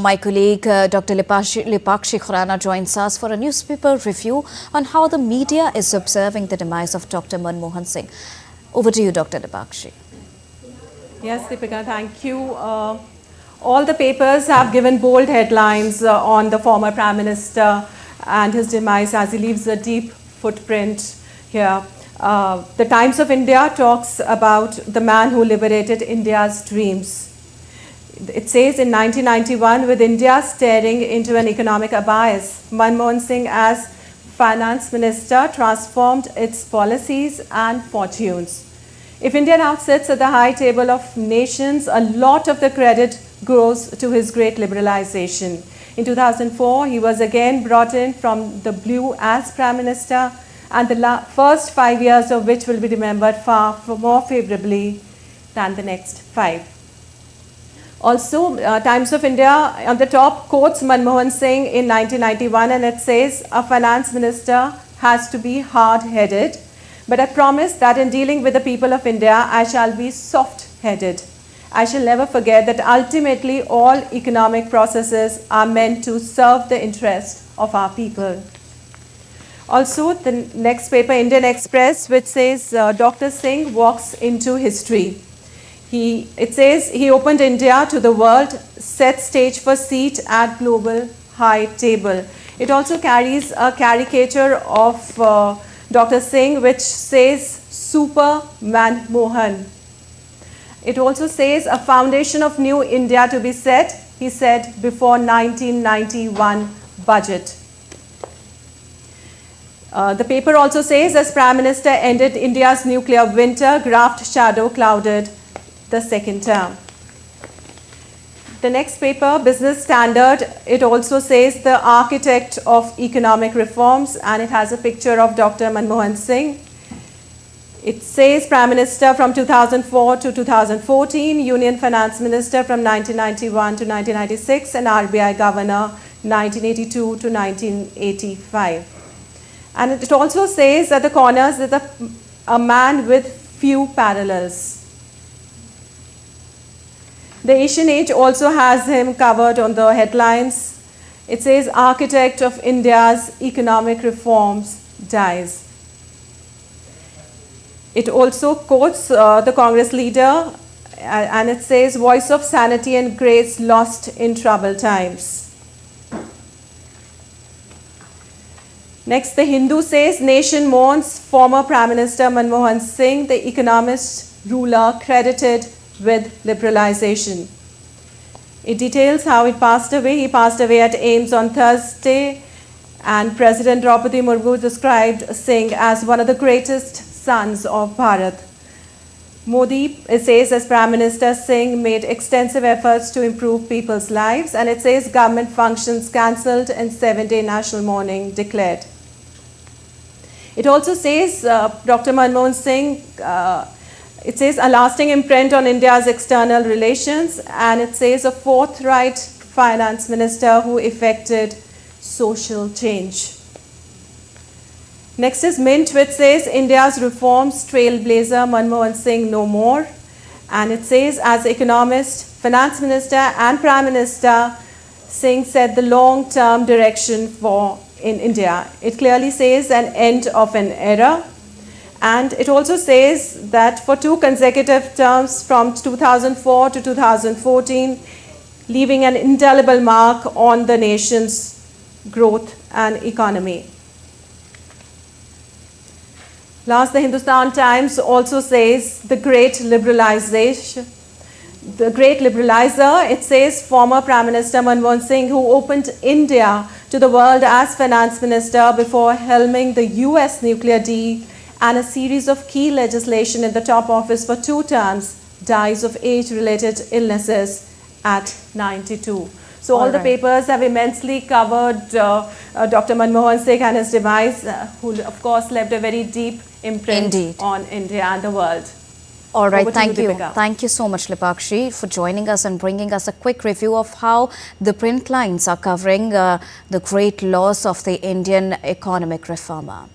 My colleague Dr. Lipakshi Khurana joins us for a newspaper review on how the media is observing the demise of Dr. Manmohan Singh. Over to you, Dr. Lipakshi. Yes, Deepika, thank you. All the papers have given bold headlines on the former Prime Minister and his demise as he leaves a deep footprint here. The Times of India talks about the man who liberated India's dreams. It says in 1991, with India staring into an economic abyss, Manmohan Singh as finance minister transformed its policies and fortunes. If India now sits at the high table of nations, a lot of the credit goes to his great liberalization. In 2004, he was again brought in from the blue as Prime Minister, and the first 5 years of which will be remembered far more favorably than the next 5. Also, Times of India on the top quotes Manmohan Singh in 1991, and it says, "A finance minister has to be hard-headed, but I promise that in dealing with the people of India, I shall be soft-headed. I shall never forget that ultimately all economic processes are meant to serve the interest of our people." Also, the next paper, Indian Express, which says Dr. Singh walks into history. It says he opened India to the world, set stage for seat at global high table. It also carries a caricature of Dr. Singh which says Super Manmohan. It also says a foundation of new India to be set, he said, before 1991 budget. The paper also says as Prime Minister ended India's nuclear winter, graft shadow clouded the second term. The next paper, Business Standard, it also says the architect of economic reforms, and it has a picture of Dr. Manmohan Singh. It says Prime Minister from 2004 to 2014, Union Finance Minister from 1991 to 1996, and RBI Governor 1982 to 1985. And it also says at the corners that a man with few parallels. The Asian Age also has him covered on the headlines. It says, "Architect of India's economic reforms dies." It also quotes the Congress leader, and it says, "Voice of sanity and grace lost in troubled times." Next, the Hindu says, "Nation mourns former Prime Minister Manmohan Singh, the economist ruler credited with liberalization." It details how he passed away. He passed away at AIIMS on Thursday, and President Draupadi Murmu described Singh as one of the greatest sons of Bharat. Modi, it says, as Prime Minister, Singh made extensive efforts to improve people's lives, and it says government functions cancelled and 7-day national mourning declared. It also says Dr. Manmohan Singh, it says a lasting imprint on India's external relations, and it says a forthright finance minister who effected social change. Next is Mint, which says India's reforms trailblazer Manmohan Singh no more, and it says as economist, finance minister and prime minister, Singh set the long-term direction in India. It clearly says an end of an era. And it also says that for 2 consecutive terms from 2004 to 2014, leaving an indelible mark on the nation's growth and economy. Last, the Hindustan Times also says the great liberalization. The great liberalizer, it says former Prime Minister Manmohan Singh, who opened India to the world as finance minister before helming the US nuclear deal and a series of key legislation in the top office for 2 terms, dies of age-related illnesses at 92. So all the papers have immensely covered Dr. Manmohan Singh and his demise, who of course left a very deep imprint on India and the world. All right, thank you. Thank you so much, Lipakshi, for joining us and bringing us a quick review of how the print lines are covering the great loss of the Indian economic reformer.